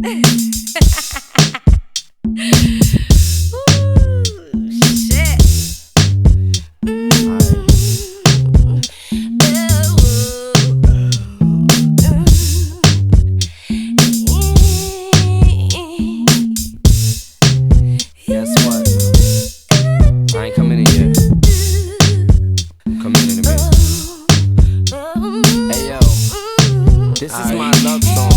This is my love song.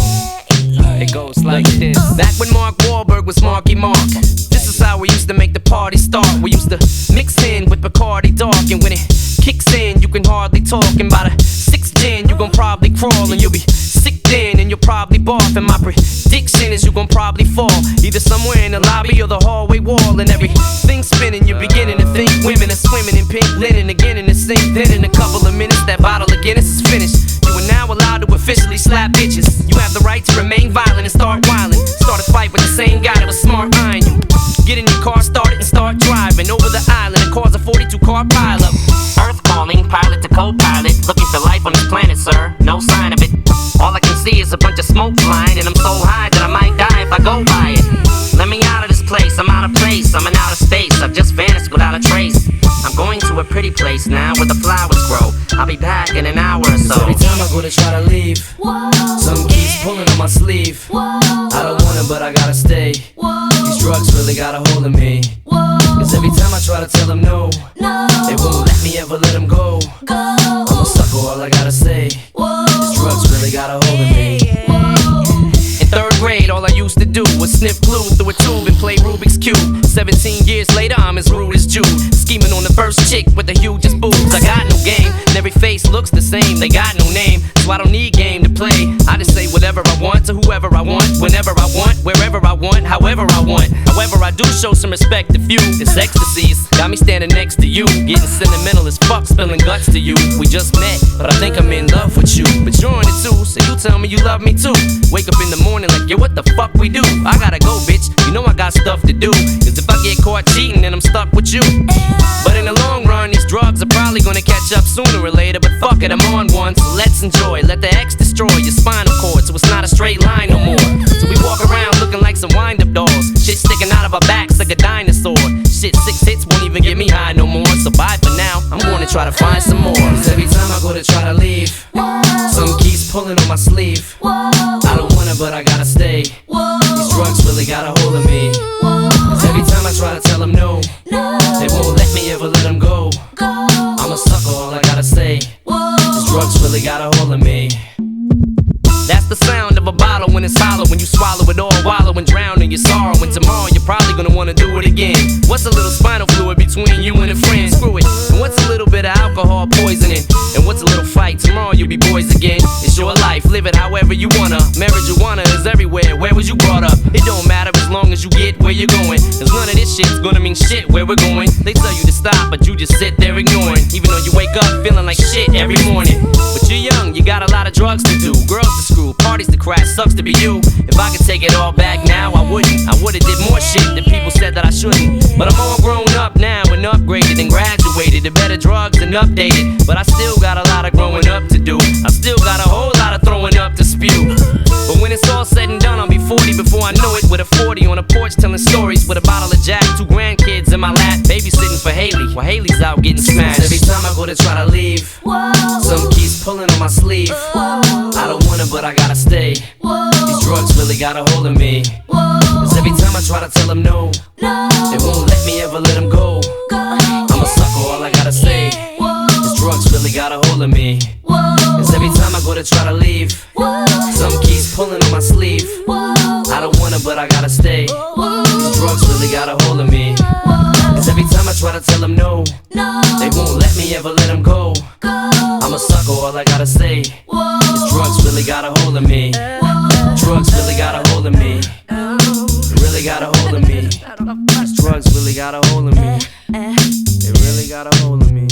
It goes like this. Back when Mark Wahlberg was Marky Mark, this is how we used to make the party start. We used to mix in with Bacardi Dark, and when it kicks in, you can hardly talk. And by the 6th gin, you gon' probably crawl, and you'll be sick then, and you'll probably barf. And my prediction is you gon' probably fall, either somewhere in the lobby or the hallway wall. And everything's spinning, you're beginning to think women are swimming in pink linen again in the sink. Then in a couple of minutes, that bottle of Guinness is finished. You are now allowed to officially slap bitches. You have the right to remain violent and start wildin'. Start a fight with the same guy that was smart eyeing you. Get in your car, start it and start driving over the island and cause a 42-car pileup. Earth calling, pilot to co-pilot. Looking for life on this planet, sir, no sign of it. All I can see is a bunch of smoke flying, and I'm so high that I might die if I go by it. Let me out of this place, I'm out of place, I'm in outer space. I've just vanished without a trace. I'm going to a pretty place now where the flowers grow. I'll be back in an hour or so. Every time I go to try to leave, some keeps pulling on my sleeve. I don't want it, but I gotta stay. These drugs really got a hold of me. Cause every time I try to tell them no, they won't let me ever let them go. I'm a sucker, all I gotta say. These drugs really got a hold of me. In 3rd grade, all I used to do was sniff glue through a tube and play Rubik's Cube. 17 years later, I'm as rude as Jude, scheming on the first chick with the hugest boobs. I got no game, and every face looks the same. They got no name, so I don't need game to play. I just say whatever I want to whoever I want, whenever I want, wherever I want, however I want. However, I do show some respect to few. This ecstasy's got me standing next to you, getting sentimental as fuck, spilling guts to you. We just met, but I think I'm in love with you. But you're on it too, so you tell me you love me too. Wake up in the morning like, yo, what the fuck we do? I gotta go, bitch, you know I got stuff to do. Cause if I get caught cheating, then I'm stuck with you. But in the long run, these drugs are probably gonna catch up sooner or later. But fuck it, I'm on one, so let's enjoy. Let the X destroy your spinal cord, so it's not a straight line no more. So we walk around looking like some wind-up dolls, shit sticking out of our backs like a dinosaur. Shit, 6 hits won't even get me high no more. So bye for now, I'm gonna try to find some more. Cause every time I go to try to leave, some keeps pulling on my sleeve. I don't want it, but I gotta stay. These drugs really got a hold of me. Cause every time I try to tell them no, they won't let me ever let them go. I'm a sucker, all I gotta say. These drugs really got a hold of me. That's the sound of a bottle when it's hollow, when you swallow it all, wallow and drown in your sorrow. And tomorrow you're probably gonna wanna do it again. What's a little spinal fluid between you and a friend? Screw it. And what's a little bit of alcohol poisoning? And what's a little fight? Tomorrow you'll be boys again. It's your life, live it however you wanna. Marijuana is everywhere, where was you brought up? It don't matter as long as you get where you're going. Cause none of this shit's gonna mean shit where we're going. They tell you to stop, but you just sit there ignoring. Even though you wake up feeling like shit every morning. But you're young, you got a lot of drugs to do, girls to screw, parties to crash, sucks to be you. If I could take it all back now, I wouldn't. I would've did more shit that people said that I shouldn't. But I'm all grown up now and upgraded and graduated to better drugs and updated. But I still got a lot of growing up to do. I still got a whole lot of throwing up to spew. But when it's all said and done, I'll be 40 before I know it. With a 40 on a porch telling stories with a bottle of Jack, 2 grandkids in my lap, babysitting for Haley while Haley's out getting smashed. Every time I go to try to leave, some keeps pulling on my sleeve. I don't want it, but I gotta stay. These drugs really got a hold of me. Cause every time I try to tell them no, they won't let me ever let them go. I'm a sucker, all I gotta say. These drugs really got a hold of me. Cause every time I go to try to leave, some keeps pulling on my sleeve. I don't want it, but I gotta stay. These drugs really got a hold of me. Cause every time I try to tell them no, they won't let me ever let them go. I'm a sucker, all I gotta say. These drugs really got a hold of me. Drugs really got a hold of me. They really got a hold of me. These drugs really got a hold of me. They really got a hold of me.